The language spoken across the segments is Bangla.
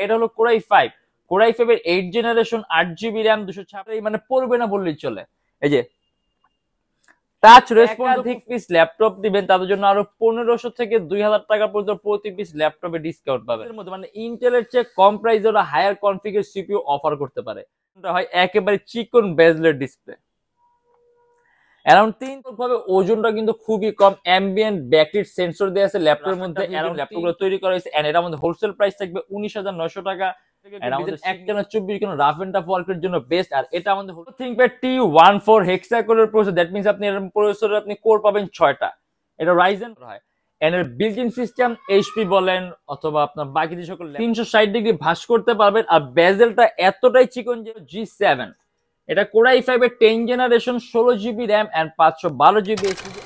এটা হলো কোরাই 5 এর 8 জেনারেশন 8 GB RAM 256 মানে পড়বে না বললেই চলে। এই যে টাচ রেসপন্সিভ পিস ল্যাপটপ দিবেন তাদের জন্য আরো 1500 থেকে 2000 টাকা পর্যন্ত প্রতি পিস ল্যাপটপে ডিসকাউন্ট পাবেন। এর মধ্যে মানে ইন্টেলের চেয়ে কম প্রাইসে ওরা হায়ার কনফিগার সিপিইউ অফার করতে পারে। এটা হয় একেবারে চিকন বেজলের ডিসপ্লে, অ্যারাউন্ড 3 ভাবে ওজনটা কিন্তু খুবই কম, অ্যাম্বিয়েন্ট ব্যাকলিট সেন্সর দেয়া আছে ল্যাপটপের মধ্যে। অ্যারাউন্ড ল্যাপটপগুলো তৈরি করা হয়েছে এন্ড এর মধ্যে হোলসেল প্রাইস থাকবে 19900 টাকা। আমাদের 1/24 কোন রাফ এন্ড টাফ ওয়ার্কের জন্য বেস্ট। আর এটা আমাদের ThinkPad T14 হেক্সাকোরের প্রসেসর, দ্যাট মিন্স আপনি এর প্রসেসরে আপনি কোর পাবেন 6টা। এটা রাইজেন হয় এন্ড এর বিল্ট ইন সিস্টেম HP বলেন অথবা আপনার বাকি যে সকল 360 ডিগ্রি ভাঁজ করতে পারবেন। আর বেজেলটা এতটাই চিকন যে G7, এটা কোরাই 5 এর 10 generation 16GB RAM and 512GB SSD।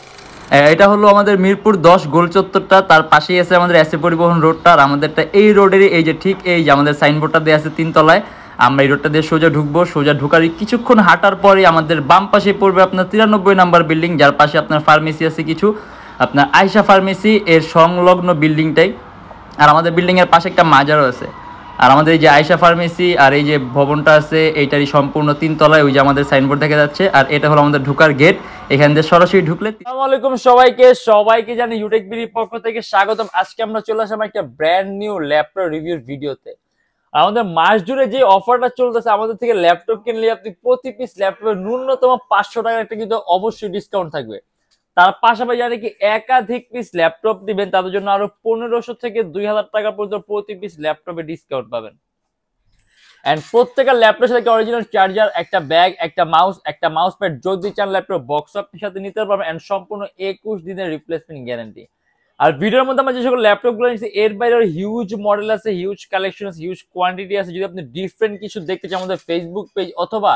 এটা হলো আমাদের মিরপুর 10 গোল চত্বরটা, তার পাশেই আছে আমাদের এসএ পরিবহন রোডটা। আর আমাদেরটা এই রোডেরই এই যে ঠিক এই যে আমাদের সাইনবোর্ডটা দেওয়া আছে 3 তলায়। আমরা এই রোডটা দিয়ে সোজা ঢুকবো, সোজা ঢুকার কিছুক্ষণ হাঁটার পরে আমাদের বাম পাশে পড়বে আপনার 93 নাম্বার বিল্ডিং, যার পাশে আপনার ফার্মেসি আছে কিছু, আপনার আয়শা ফার্মেসি এর সংলগ্ন বিল্ডিংটাই। আর আমাদের বিল্ডিং এর পাশে একটা মাজারও আছে। আর আমাদের এই যে আয়শা ফার্মেসি আর এই যে ভবনটা আছে এইটারই সম্পূর্ণ 3 তলায় ওই যে আমাদের সাইনবোর্ড দেখা যাচ্ছে। আর এটা হলো আমাদের ঢোকার গেট, এখান দিয়ে সরাসরি ঢুকলে। আসসালামু আলাইকুম সবাইকে জানি ইউটেক বিডির পক্ষ থেকে স্বাগতম। আজকে আমরা চলে আসলাম একটা ব্র্যান্ড নিউ ল্যাপটপ রিভিউর ভিডিওতে। আমাদের মাস জুড়ে যে অফারটা চলতেছে, আমাদের থেকে ল্যাপটপ কিনলে আপনি প্রতি পিস ল্যাপটপের ন্যূনতম 500 টাকার একটা কিন্তু অবশ্যই ডিসকাউন্ট থাকবে। তার পাশাপাশি যারা কি একাধিক পিস ল্যাপটপ দিবেন তাদের জন্য আরো 1500 থেকে 2000 টাকা পর্যন্ত প্রতি পিস ল্যাপটপে ডিসকাউন্ট পাবেন। এন্ড প্রত্যেকটা ল্যাপটপের সাথে অরিজিনাল চার্জার, একটা ব্যাগ, একটা মাউস প্যাড যদি চান ল্যাপটপ বক্স আপের সাথে নিতে পারবেন। এন্ড সম্পূর্ণ 21 দিনের রিপ্লেসমেন্ট গ্যারান্টি। আর ভিডিওর মধ্যে আমরা যে সকল ল্যাপটপ গুলো নিচ্ছি এর বাইরে হিউজ মডেল আছে, হিউজ কালেকশন আছে, হিউজ কোয়ান্টিটি আছে। যদি আপনি ডিফারেন্ট কিছু দেখতে চান আমাদের ফেসবুক পেজ অথবা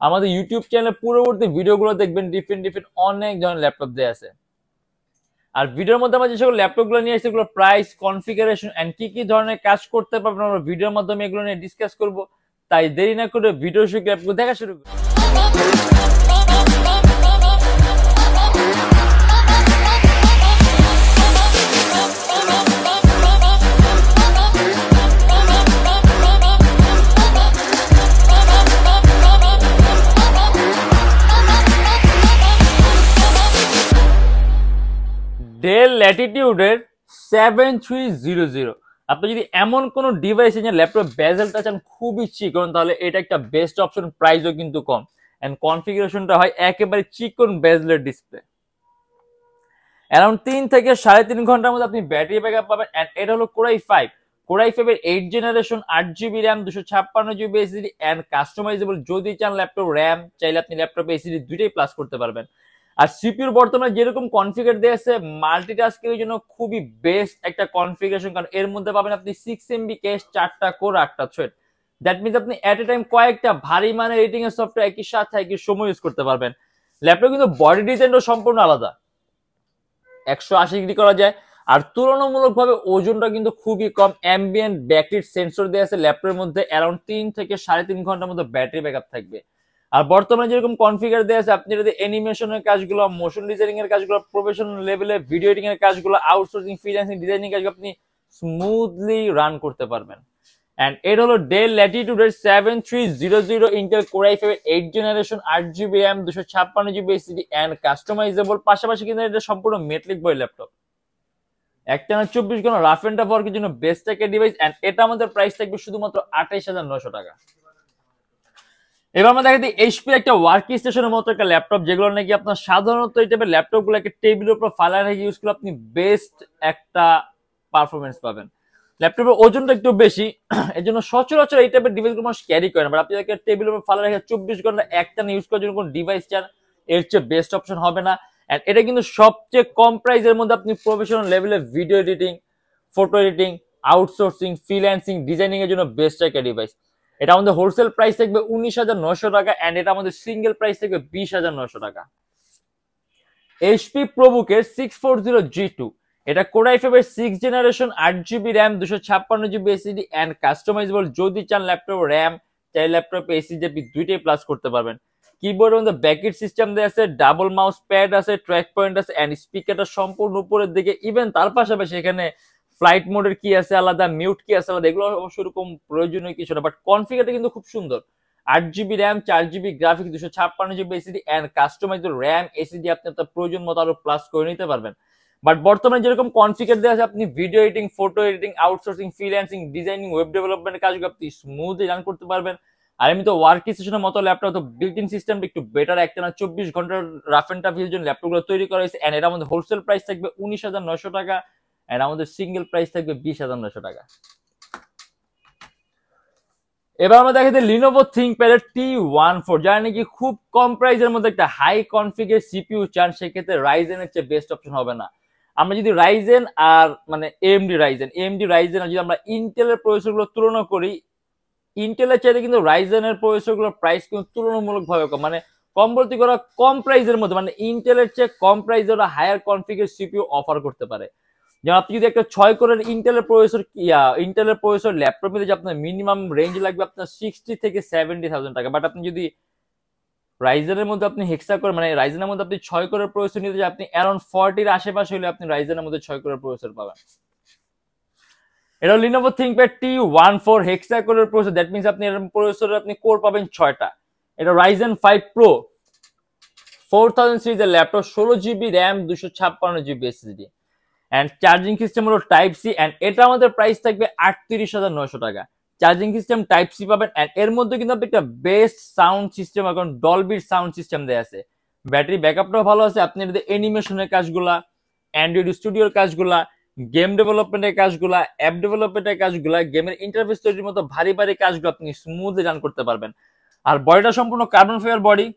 আমাদের ইউটিউব চ্যানেলে পূর্ববর্তী ভিডিওগুলো দেখবেন, ডিফারেন্ট অনেক ধরনের ল্যাপটপ দেয়া আছে। আর ভিডিওর মধ্যে আমরা যে সকল ল্যাপটপ গুলো নিয়ে আসছি এগুলো প্রাইস, কনফিগারেশন এন্ড কি ধরনের কাজ করতে পারবেন আমরা ভিডিওর মাধ্যমে এগুলো নিয়ে ডিসকাস করব। তাই দেরি না করে ভিডিও শুরু ল্যাপটপ দেখা শুরু করব। ডেল ল্যাটিটিউডের 7300। আপনি যদি এমন কোন ডিভাইস নিয়ে ল্যাপটপ বেজেলটা চান খুবই চিকন, তাহলে এটা একটা বেস্ট অপশন, প্রাইসও কিন্তু কম এন্ড কনফিগারেশনটা হয় একেবারে চিকন বেজলের ডিসপ্লে। অ্যারাউন্ড 3 থেকে 3.5 ঘন্টার মধ্যে আপনি ব্যাটারি ব্যাকআপ পাবেন। এন্ড এটা হলো কোরাই 5 এর 8 generation 8GB RAM 256GB SSD and customizable. যদি চান ল্যাপটপ র্যাম চাইলে আপনি ল্যাপটপে এসএসডি দুইটাই প্লাস করতে পারবেন। আর সিপিইউর বর্তমানে যেরকম কনফিগার দেয়া আছে মাল্টিটাস্কের জন্য খুবই বেস্ট একটা কনফিগারেশন, কারণ এর মধ্যে পাবেন আপনি 6MB ক্যাশ, 4টা কোর, 8টা থ্রেড। দ্যাট মিন্স আপনি এট এ টাইম কয়েকটা ভারী মানের এডিটিং এর সফটওয়্যার একই সাথে একই সময় ইউজ করতে পারবেন। ল্যাপটপ কিন্তু বডি ডিজাইনও সম্পূর্ণ আলাদা, 180 ডিগ্রি করা যায়। আর তুলনামূলকভাবে ওজনটা কিন্তু খুবই কম, অ্যাম্বিয়েন্ট ব্যাকলিট সেন্সর দেয়া আছে ল্যাপটপের মধ্যে। অ্যারাউন্ড 3 থেকে 3.5 ঘন্টার মধ্যে ব্যাটারি ব্যাকআপ থাকবে। আর বর্তমানে যেরকম কনফিগার দেয়া আছে আপনি যদি অ্যানিমেশনের কাজগুলো, মোশন ডিজাইনিং এর কাজগুলো, প্রফেশনাল লেভেলে ভিডিও এডিটিং এর কাজগুলো, আউটসোর্সিং, ফ্রিল্যান্সিং, ডিজাইনিং কাজগুলো আপনি স্মুথলি রান করতে পারবেন। এন্ড এটা হলো ডেল ল্যাটিটিউডের 7300 ইন্টেল কোরাই 5 এর 8 generation 8GB RAM 256GB SSD and customizable. পাশাপাশি কিন্তু এটা সম্পূর্ণ মেটালিক বডি ল্যাপটপ, একটানা 24 ঘন্টা রাফ এন্ড টাফ ওয়ার্কের জন্য বেস্ট একটা ডিভাইস। এন্ড এটা আমাদের প্রাইস থাকবে শুধুমাত্র 28900 টাকা। এবার আমরা দেখাচ্ছি এইচপি একটা ওয়ার্ক স্টেশনের মতো একটা ল্যাপটপ, যেগুলো নাকি আপনার সাধারণত এই টাইপের ল্যাপটপ গুলোকে টেবিলের উপর ফালা রেখে ইউজ করলে আপনি বেস্ট একটা পারফরমেন্স পাবেন। ল্যাপটপের ওজনটা একটু বেশি, এর জন্য সচরাচর এই টাইপের ডিভাইস গুলো ক্যারি করে না। বাট আপনি টেবিলের উপর ফালা রেখে 24 ঘন্টা একটানা ইউজ করার জন্য কোন ডিভাইস চান, এর চেয়ে বেস্ট অপশন হবে না। এন্ড এটা কিন্তু সবচেয়ে কম প্রাইসের মধ্যে আপনি প্রফেশনাল লেভেলে video editing, photo editing, outsourcing, freelancing, designing এর জন্য বেস্ট একটা ডিভাইস। এটা আমাদের হোলসেল প্রাইস থাকবে 19900 টাকা এন্ড এটা আমাদের সিঙ্গেল প্রাইস থাকবে 20900 টাকা। এইচপি প্রোবুকের 640G2, এটা কোরাই 5 এর 6 generation 8GB RAM 256GB SSD and customizable. যদি চান ল্যাপটপ র্যাম চাই ল্যাপটপ এসএসডি আপনি দুইটাই প্লাস করতে পারবেন। কিবোর্ডের মধ্যে ব্যাকেট সিস্টেম দেয়া আছে, ডাবল মাউস প্যাড আছে, ট্র্যাক পয়েন্ট আছে এন্ড স্পিকারটা সম্পূর্ণ উপরের দিকে। ইভেন তার পাশাপাশি এখানে ফ্লাইট মোডের কি আছে আলাদা, মিউট কি আছে আলাদা, এগুলো অবশ্য এরকম প্রয়োজনীয় কিছু না, বাট কনফিগারটা কিন্তু খুব সুন্দর। 8 GB RAM, 4 GB graphics, 256 GB SSD and customized RAM SSD আপনি আপনার প্রয়োজন মতো আরো প্লাস করে নিতে পারবেন। বাট বর্তমানে যেরকম কনফিগার দেওয়া আছে, আপনি video editing, photo editing, outsourcing, freelancing, designing, web ডেভেলপমেন্টের কাজগুলো আপনি স্মুথলি রান করতে পারবেন। আর এমনি তো ওয়ার্ক স্টেশনের মতো ল্যাপটপ তো বিল্ট ইন সিস্টেমটা একটু বেটার, একটা না 24 ঘন্টার রাফ এন্ড টাফ ইউজের জন্য ল্যাপটপগুলো তৈরি করা হয়েছে। এন্ড এর আমাদের হোলসেল প্রাইস থাকবে 19,900 টাকা, এন্ড আমাদের সিঙ্গেল প্রাইস থাকবে 20,900 টাকা। এবার আমরা দেখাতে লিনোভো থিংকপ্যাড T14, যারা নাকি খুব কম প্রাইসের মধ্যে একটা হাই কনফিগার সিপিইউ চান, সেক্ষেত্রে রাইজেনের চেয়ে বেস্ট অপশন হবে না। আমরা যদি রাইজেন আর মানে এএমডি রাইজেন আর যদি আমরা ইন্টেলের প্রসেসরগুলো তুলনা করি, ইন্টেলের চাইতে কিন্তু রাইজেনের প্রসেসরগুলোর প্রাইস কিন্তু তুলনামূলকভাবে কম, মানে কম বলতে করা কম প্রাইসের মধ্যে, মানে ইন্টেলের চেয়ে কম প্রাইসে ওরা হায়ার কনফিগার সিপিইউ অফার করতে পারে। যেমন আপনি যদি একটা 6 কোরের ইন্টেলের প্রসেসর ল্যাপটপ নিতে আপনার মিনিমাম রেঞ্জ লাগবে আপনার 60 থেকে 70,000 টাকা, বাট আপনি যদি রাইজেনের মধ্যে আপনি হেক্সা কোর মানে রাইজেনের মধ্যে আপনি 6 কোরের প্রসেসর নিতে আপনি অ্যারাউন্ড 40 এর আশেপাশে হলে আপনি রাইজেনের মধ্যে 6 কোরের প্রসেসর পাবেন। এটা লিনোভো থিংকপ্যাড T14 হেক্সা কোরের প্রসেসর, দ্যাট মিন্স আপনি এর প্রসেসরে আপনি কোর পাবেন 6টা। এটা রাইজেন 5 প্রো 4000 সিরিজের laptop, 16 GB RAM, 256 GB SSD and charging system হলো টাইপ সি, এন্ড এটা আমাদের প্রাইস থাকবে 38,900 টাকা। চার্জিং সিস্টেম টাইপ সি পাবেন, এন্ড এর মধ্যে কিন্তু আপনি একটা বেস্ট সাউন্ড সিস্টেম, এখন ডলবির সাউন্ড সিস্টেম দেয়া আছে। ব্যাটারি ব্যাকআপটাও ভালো আছে। আপনি এর অ্যানিমেশনের কাজগুলা, অ্যান্ড্রয়েড স্টুডিওর কাজগুলা, গেম ডেভেলপমেন্টের কাজগুলা, অ্যাপ ডেভেলপমেন্টের কাজগুলা, গেমের ইন্টারফেস তৈরির মতো ভারী ভারী কাজগুলো আপনি স্মুথলি রান করতে পারবেন। আর বডিটা সম্পূর্ণ কার্বন ফাইবার বডি,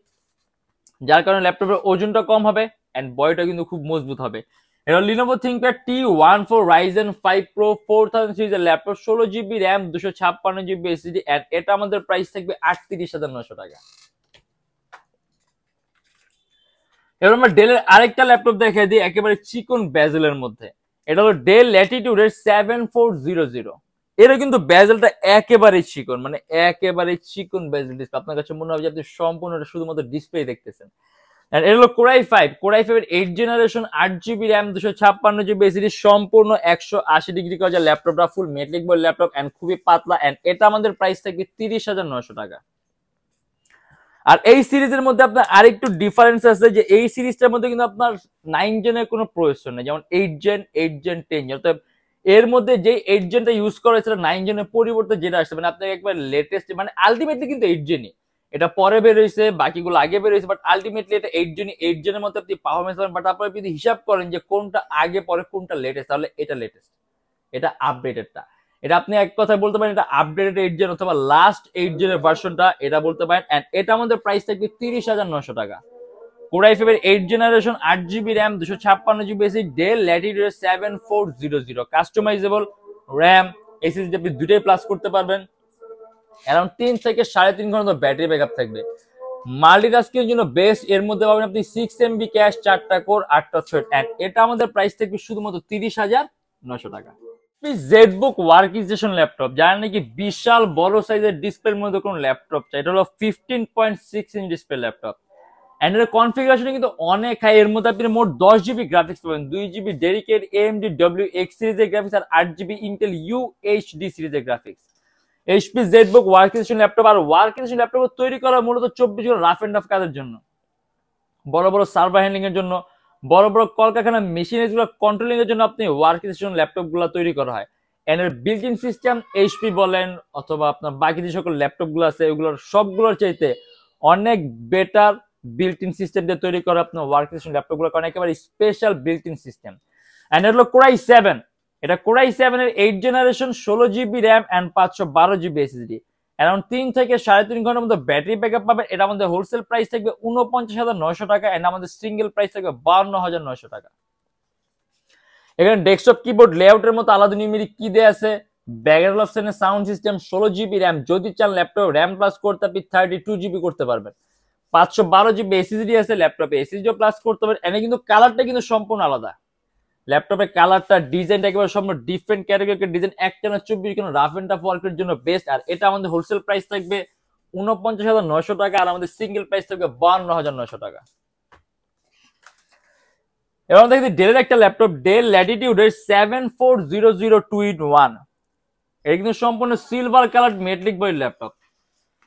যার কারণে ল্যাপটপের ওজনটা কম হবে এন্ড বডিটা কিন্তু খুব মজবুত হবে। এটা Lenovo ThinkPad T14 Ryzen 5 pro 4000 সিরিজের laptop, 16 GB RAM, 256 GB SSD and এটা আমাদের প্রাইস থাকবে 38,900 টাকা। এবার আমরা ডেলের আরেকটা ল্যাপটপ দেখাই দিই একেবারে চিকন বেজেলের মধ্যে। এটা হলো ডেল ল্যাটিটিউডের 7400। এর কিন্তু বেজেলটা একেবারে চিকন, মানে একেবারে চিকন বেজেল ডিসপ্লে। আপনার কাছে মনে হবে যে আপনি সম্পূর্ণ শুধুমাত্র ডিসপ্লে দেখতেছেন। এর হলো কোরাই 5 এর 8 generation, 8 GB RAM, 256 GB SSD, সম্পূর্ণ 180 ডিগ্রি করা যায় ল্যাপটপটা, ফুল মেটালিক বল ল্যাপটপ এন্ড খুবই পাতলা, এন্ড এটা আমাদের প্রাইস থাকবে 30,900 টাকা। আর এই সিরিজের মধ্যে আপনার আরেকটু ডিফারেন্স আছে, যে এই সিরিজটার মধ্যে কিন্তু আপনার 9 জেনের কোনো প্রয়োজন নেই, যেমন 8 জেন, 10 জেন। অর্থাৎ এর মধ্যে যে 8 জেনটা ইউজ করা হয়েছিল 9 জেনের পরিবর্তে যেটা আসছে, মানে আপনাকে একবার লেটেস্ট, মানে আলটিমেটলি কিন্তু 8 জেনই, এটা পরে বের হয়েছে, বাকিগুলো আগে বের হয়েছে, বাট আলটিমেটলি এটা 8 জেনের মধ্যে আপনি পারফরমেন্স পাবেন। বাট আপনারা যদি হিসাব করেন যে কোনটা আগে পরে কোনটা লেটেস্ট, তাহলে এটা লেটেস্ট, এটা আপডেটেডটা। এটা আপনি এক কথায় বলতে পারেন এটা আপডেটেড 8 জেন অথবা লাস্ট 8 জেনের ভার্সনটা, এটা বলতে পারেন। এন্ড এটা আমাদের প্রাইস থাকবে 30,900 টাকা। কোরাই 5 এর 8 generation, 8 GB RAM, 256 GB SSD, del Latitude 7400, customisable RAM SSD আপনি দুটোই প্লাস করতে পারবেন। অ্যারাউন্ড 3 থেকে 3.5 ঘন্টা ব্যাটারি ব্যাকআপ থাকবে। মাল্টিটাস্কিং এর জন্য বেস্ট। এর মধ্যে পাবেন আপনি 6 MB ক্যাশ, 4টা কোর, 8টা থ্রেড, এন্ড এটা আমাদের প্রাইস থাকবে শুধুমাত্র 30,900 টাকা। জেডবুক ওয়ার্ক স্টেশন ল্যাপটপ, যারা নাকি বিশাল বড় সাইজের ডিসপ্লের মধ্যে কোন ল্যাপটপ চাই, এটা হলো 15.6 ইঞ্চ ডিসপ্লে ল্যাপটপ। এন্ড এর কনফিগারেশন কিন্তু অনেক হাই। এর মধ্যে আপনি মোট 10 জিবি গ্রাফিক্স পাবেন, 2 জিবি ডেডিকেটেড AMD WX সিরিজের গ্রাফিক্স আর 8 জিবি ইন্টেল UHD সিরিজের graphics. HP ZBook workstation laptop. আর ওয়ার্ক স্টেশন ল্যাপটপ তৈরি করা মূলত 24 ঘন্টা রাফ এন্ড টাফ কাজের জন্য, বড় বড় সার্ভার হ্যান্ডলিং এর জন্য, বড় বড় কলকারখানা মেশিনারিজগুলো কন্ট্রোলিং এর জন্য আপনি ওয়ার্ক স্টেশন ল্যাপটপ গুলো তৈরি করা হয়। এর বিল্ট ইন সিস্টেম এইচপি বলেন অথবা আপনার বাকি যে সকল ল্যাপটপ গুলো আছে ওগুলোর সবগুলোর চাইতে অনেক বেটার বিল্ট ইন সিস্টেম দিয়ে তৈরি করা আপনার ওয়ার্ক স্টেশন ল্যাপটপ গুলো, কারণ একেবারে special built in system. And এটা হলো কোরাই 7, এটা কোরাই 7 এর 8 generation, 16 GB RAM and 512 GB SSD, around 3 থেকে 3.5 ঘন্টার মধ্যে ব্যাটারি ব্যাকআপ পাবেন। এটা আমাদের হোলসেল প্রাইস থাকবে 49,900 টাকা, এন্ড আমাদের সিঙ্গেল প্রাইস থাকবে 52,900 টাকা। এখানে ডেস্কটপ কিবোর্ড লেআউটের মতো আলাদা নিউমেরিক কি দেয়া আছে, ব্যাগের অপশনে সাউন্ড সিস্টেম, 16 জিবি র্যাম, যদি চান ল্যাপটপ র্যাম প্লাস করতে আপনি 32 জিবি করতে পারবেন, 512 জিবি এসএসডি আছে, ল্যাপটপে এসএসডিও প্লাস করতে পারবেন। এনে কিন্তু কালারটা কিন্তু সম্পূর্ণ আলাদা, ল্যাপটপের কালারটা ডিজাইনটা একেবারে সম্পূর্ণ ডিফারেন্ট ক্যাটাগরির ডিজাইন, একটানা 24 ঘন্টা রাফ এন্ড টাফ ওয়ার্কের জন্য বেস্ট। আর এটা আমাদের হোলসেল প্রাইস থাকবে 49,900 টাকা, আর আমাদের সিঙ্গেল প্রাইস থাকবে 52,900 টাকা। এবার দেখি ডেলের একটা ল্যাপটপ, ডেল ল্যাটিটিউডের 7400 2-in-1। এটা কিন্তু সম্পূর্ণ silver colour metallic body laptop,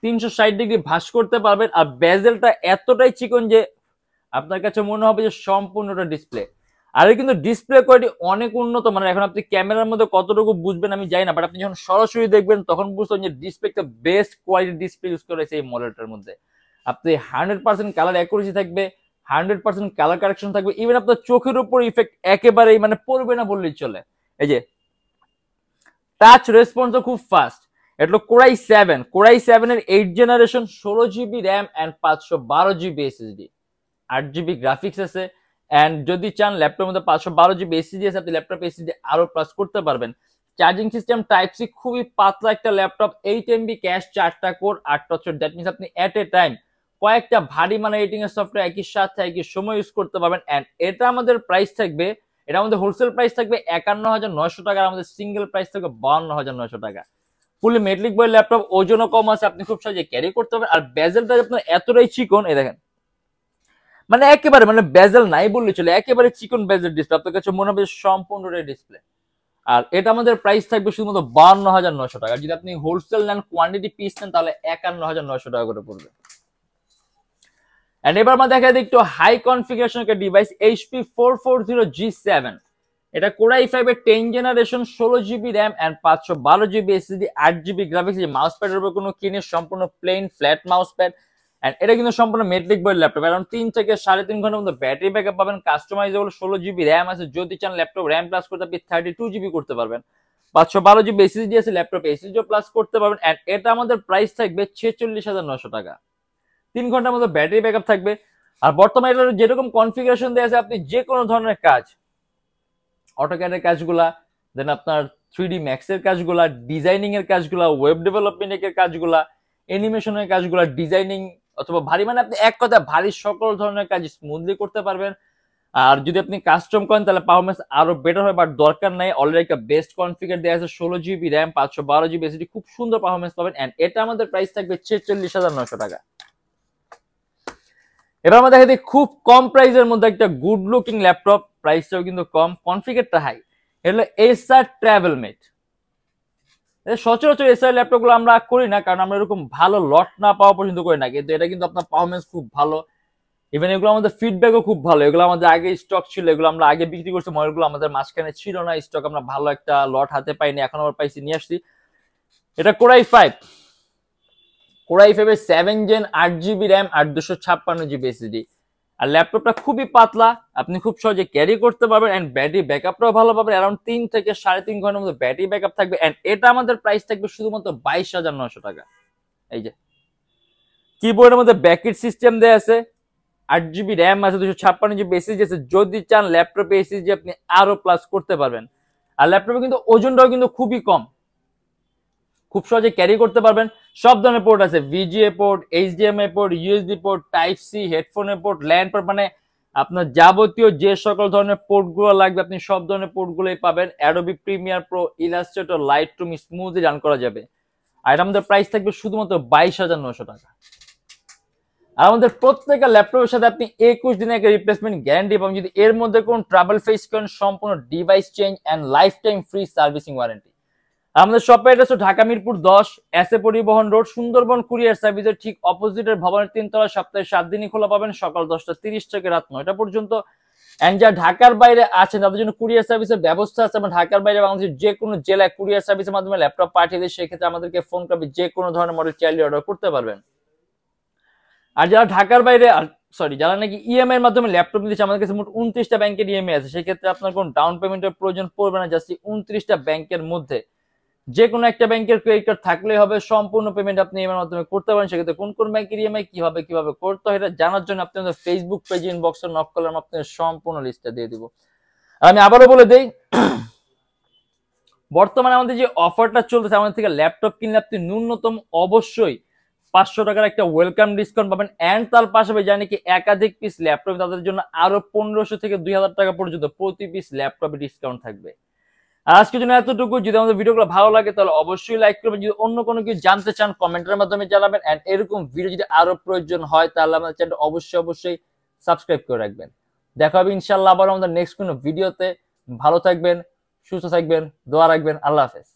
360 degree ভাঁজ করতে পারবেন। আর বেজেলটা এতটাই চিকন যে আপনার কাছে মনে হবে যে সম্পূর্ণটা ডিসপ্লে। আর কিন্তু ডিসপ্লে কোয়ালিটি অনেক উন্নত মানের। এখন আপনি ক্যামেরার মধ্যে কতটুকু বুঝবেন আমি জানি না, বাট আপনি যখন সরাসরি দেখবেন তখন বুঝবেন যে ডিসপ্লে একটা বেস্ট কোয়ালিটি ডিসপ্লে ইউজ করেছে এই মডেলটার মধ্যে। আপনি 100% কালার অ্যাকুরেসি থাকবে, 100% কালার কারেকশন থাকবে, ইভেন আপনার চোখের উপর ইফেক্ট একেবারেই মানে পড়বে না বললেই চলে। এই যে টাচ রেসপন্সও খুব ফাস্ট। এটা কোরাই 7 এর 8 generation, 16 GB RAM and 512 GB SSD, 8 GB graphics আছে। অ্যান্ড যদি চান ল্যাপটপের মধ্যে 512 GB এসএসডি আছে, আপনি ল্যাপটপ এসএসডি আরো প্লাস করতে পারবেন। চার্জিং সিস্টেম টাইপ সি, খুবই পাতলা একটা ল্যাপটপ, 8 MB ক্যাশ, 4টা কোর, 8 প্রসেসর। দ্যাট মিনস আপনি এট এ টাইম কয়েকটা ভারী মানে এডিটিং এর সফটওয়্যার একই সাথে একই সময় ইউজ করতে পারবেন। অ্যান্ড এটা আমাদের প্রাইস থাকবে, এটা আমাদের হোলসেল প্রাইস থাকবে 51,900 টাকা, আমাদের সিঙ্গেল প্রাইস থাকবে 52,900 টাকা। ফুলি মেটালিক বডি ল্যাপটপ, ওজনও কম আছে, আপনি খুব সহজে ক্যারি করতে পারবেন। আর বেজেলটা আপনার এতটাই চিকন, এই দেখেন মানে একেবারে মানে বেজেল নাই বললে চলে, একেবারে চিকন বেজেল ডিসপ্লে, আপনার কাছে মনে হবে সম্পূর্ণটাই ডিসপ্লে। আর এটা আমাদের প্রাইস থাকবে শুধুমাত্র 52,900 টাকা। যদি আপনি হোলসেল নেন, কোয়ান্টিটি পিস নেন, তাহলে 51,900 টাকা করে পড়বে। এন্ড এবার আমরা দেখা যায় একটু হাই কনফিগারেশন একটা ডিভাইস, HP 440G7। এটা কোরাই 5 এর 10 generation, 16 GB RAM and 512 GB SSD, 8 GB graphics. যে মাউস প্যাডের উপর কোনো কিনে সম্পূর্ণ plain flat mouse pad. And এটা কিন্তু সম্পূর্ণ মেটালিক বডি ল্যাপটপ, অ্যারাউন্ড 3 থেকে 3.5 ঘন্টার মধ্যে ব্যাটারি ব্যাকআপ পাবেন। কাস্টমাইজেবল 16 GB র্যাম আছে, যদি চান ল্যাপটপ র্যাম প্লাস করতে আপনি 32 GB করতে পারবেন। 512 GB এসএসডি আছে, ল্যাপটপ এসএসডি প্লাস করতে পারবেন। এন্ড এটা আমাদের প্রাইস থাকবে 46,900 টাকা। 3 ঘন্টার মধ্যে ব্যাটারি ব্যাকআপ থাকবে। আর বর্তমানে এটার যেরকম কনফিগারেশন দেওয়া আছে, আপনি যে কোনো ধরনের কাজ, অটোক্যাডের কাজগুলা, দেন আপনার 3D Max এর কাজগুলা, ডিজাইনিং এর কাজগুলা, ওয়েব ডেভেলপমেন্টের কাজগুলা, অ্যানিমেশনের কাজগুলা, ডিজাইনিং অথবা ভারী মানে আপনি এক কথা ভারী সকল ধরনের কাজ স্মুথলি করতে পারবেন। আর যদি আপনি কাস্টম করেন তাহলে পারফরমেন্স আরো বেটার হয়, বাট দরকার নাই, অলরেডি একটা বেস্ট কনফিগার দেওয়া আছে, 16 GB র্যাম, 512 GB এসএসডি, খুব সুন্দর পারফরমেন্স পাবেন। এন্ড এটা আমাদের প্রাইস থাকবে 46,900 টাকা। এবার আমরা দেখা দিই খুব কম প্রাইসের মধ্যে একটা গুড লুকিং ল্যাপটপ, প্রাইসটাও কিন্তু কম, কনফিগারটা হাই। এটা এসার ট্রাভেল মেট। সচরাচর এসার ল্যাপটপ গুলো আমরা করি না, কারণ আমরা এরকম ভালো লট না পাওয়া পর্যন্ত করি না, কিন্তু এটা কিন্তু আপনার পারফরমেন্স খুব ভালো। ইভেন এগুলো আমাদের ফিডব্যাকও খুব ভালো। এগুলো আমাদের আগে স্টক ছিল, এগুলো আমরা আগে বিক্রি করছি, মডেলগুলো আমাদের মাঝখানে ছিল না স্টক, আমরা ভালো একটা লট হাতে পাইনি, এখন আমরা পাইছি, নিয়ে আসছি। এটা কোরাই 5 এর 7 gen, 8 GB RAM, 256 GB SSD. আর ল্যাপটপটা খুবই পাতলা, আপনি খুব সহজে ক্যারি করতে পারবেন। এন্ড ব্যাটারি ব্যাকআপটাও ভালো পাবেন, অ্যারাউন্ড 3 থেকে 3.5 ঘন্টার মধ্যে ব্যাটারি ব্যাকআপ থাকবে। এন্ড এটা আমাদের প্রাইস থাকবে শুধুমাত্র 22,900 টাকা। এই যে কিবোর্ডের মধ্যে ব্যাকেট সিস্টেম দেয়া আছে, 8 GB র্যাম আছে, 256 GB এসএসডি আছে, যদি চান ল্যাপটপে এসএসডি আপনি আরো প্লাস করতে পারবেন। আর ল্যাপটপে কিন্তু ওজনটাও কিন্তু খুবই কম, খুব সহজে ক্যারি করতে পারবেন। সব ধরনের পোর্ট আছে, VGA port, HDMI port, USB port, type C, হেডফোনের পোর্ট, ল্যান্ড পোর্ট, মানে আপনার যাবতীয় যে সকল ধরনের পোর্টগুলো লাগবে আপনি সব ধরনের পোর্টগুলোই পাবেন। Adobe Premiere Pro, Illustrator, Lightroom smoothly run করা যাবে। আর এটা আমাদের প্রাইস থাকবে শুধুমাত্র 22,900 টাকা। আর আমাদের প্রত্যেকটা ল্যাপটপের সাথে আপনি 21 দিনের একটা রিপ্লেসমেন্ট গ্যারান্টি পাবেন। যদি এর মধ্যে কোন ট্রাবল ফেস করেন, সম্পূর্ণ device change and life time free servicing warranty. আমাদের শপের অ্যাড্রেস ঢাকা মিরপুর 10, এসএ পরিবহন রোড, সুন্দরবন কুরিয়ার সার্ভিসের ঠিক অপোজিটের ভবনের 3 তলা। সপ্তাহে 7 দিনই খোলা পাবেন, সকাল 10:30 থেকে রাত 9টা পর্যন্ত। এন্ড যারা ঢাকার বাইরে আছেন তাদের জন্য কুরিয়ার সার্ভিসের ব্যবস্থা আছে। আমরা ঢাকার বাইরে বাংলাদেশের যে কোনো জেলায় কুরিয়ার সার্ভিসের মাধ্যমে ল্যাপটপ পাঠিয়ে দিই, সেক্ষেত্রে আমাদেরকে ফোন করবে, যে কোনো ধরনের মডেল চাইলে অর্ডার করতে পারবেন। আর যারা ঢাকার বাইরে যারা নাকি ইএমআই এর মাধ্যমে ল্যাপটপ নিচ্ছে, আমাদের কাছে মোট 29টা ব্যাংকের ইএমআই আছে, সেক্ষেত্রে আপনার কোনো ডাউন পেমেন্টের প্রয়োজন পড়বে না। জাস্ট 29টা ব্যাংকের মধ্যে যে কোনো একটা ব্যাংকের ক্রেডিট কার্ড থাকলেই হবে, সম্পূর্ণ পেমেন্ট আপনি ইএমআই এর মাধ্যমে করতে পারেন। সেক্ষেত্রে কোন কোন ব্যাংকের ইএমআই কিভাবে করতে হয় এটা জানার জন্য আপনি আমাদের ফেসবুক পেজে ইনবক্সে নক করলে আমি আপনাদের সম্পূর্ণ লিস্টটা দিয়ে দিব। আর আমি আবারও বলে দেই, বর্তমানে আমাদের যে অফারটা চলতেছে, আমাদের থেকে ল্যাপটপ কিনলে আপনি ন্যূনতম অবশ্যই 500 টাকার একটা ওয়েলকাম ডিসকাউন্ট পাবেন। এন্ড তার পাশাপাশি জানি কি একাধিক পিস ল্যাপটপ, তাদের জন্য আরো 1500 থেকে 2000 টাকা পর্যন্ত প্রতি পিস ল্যাপটপে ডিসকাউন্ট থাকবে। আজকের জন্য এতটুকু। যদি আমাদের ভিডিওগুলো ভালো লাগে তাহলে অবশ্যই লাইক করবেন। যদি অন্য কোনো কিছু জানতে চান কমেন্টের মাধ্যমে জানাবেন। এন্ড এরকম ভিডিও যদি আরো প্রয়োজন হয় তাহলে আমাদের চ্যানেল অবশ্যই সাবস্ক্রাইব করে রাখবেন। দেখা হবে ইনশাল্লাহ আবার আমাদের নেক্সট কোনো ভিডিওতে। ভালো থাকবেন, সুস্থ থাকবেন, দোয়া রাখবেন। আল্লাহ হাফেজ।